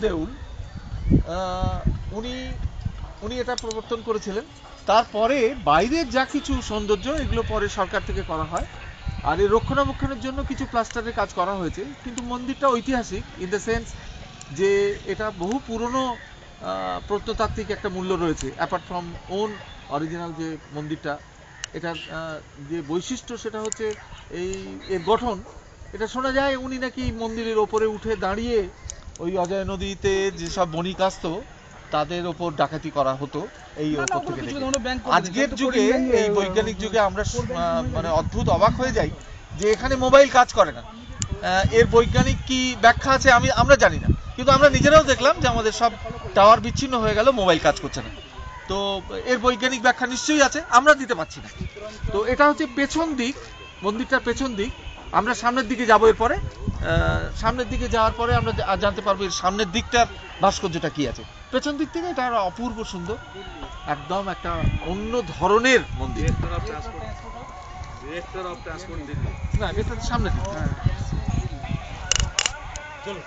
দেউল উনি উনি এটা প্রবর্তন করেছিলেন। তারপরে বাইরের যা কিছু সৌন্দর্য এগুলো পরে সরকার থেকে করা হয়। আর এই রক্ষণাবেক্ষণের জন্য কিছু প্লাস্টারের কাজ করা হয়েছে, কিন্তু মন্দিরটা ঐতিহাসিক ইন দ্য সেন্স যে এটা বহু পুরনো প্রত্নতাত্ত্বিক একটা মূল্য রয়েছে। অ্যাপার্ট ফ্রম ওন অরিজিনাল যে মন্দিরটা, এটার যে বৈশিষ্ট্য সেটা হচ্ছে এই এর গঠন। এটা শোনা যায় উনি নাকি মন্দিরের ওপরে উঠে দাঁড়িয়ে ওই অজয় নদীতে যেসব বণিক আসতো তাদের ওপর ডাকাতি করা হতো এই ওপর থেকে দেখে। আজকের যুগে এই বৈজ্ঞানিক যুগে আমরা মানে অদ্ভুত অবাক হয়ে যাই যে এখানে মোবাইল কাজ করে না। এর বৈজ্ঞানিক কি ব্যাখ্যা আছে আমরা জানি না, কিন্তু আমরা নিজেরাও দেখলাম যে আমাদের সব টাওয়ার বিচ্ছিন্ন হয়ে গেল, মোবাইল কাজ করছে না। তো এর বৈজ্ঞানিক ব্যাখ্যা নিশ্চয়ই আছে, আমরা দিতে পারছি না। তো এটা হচ্ছে পেছন দিক, মন্দিরটার পেছন দিক। আমরা সামনের দিকে যাবো এরপরে। সামনের দিকে যাওয়ার পরে আমরা জানতে পারবো এর সামনের দিকটার ভাস্কর্যটা কি আছে। পেছন দিক থেকে এটা অপূর্ব সুন্দর, একদম একটা অন্য ধরনের মন্দির। না, এটা সামনের দিক। চলো।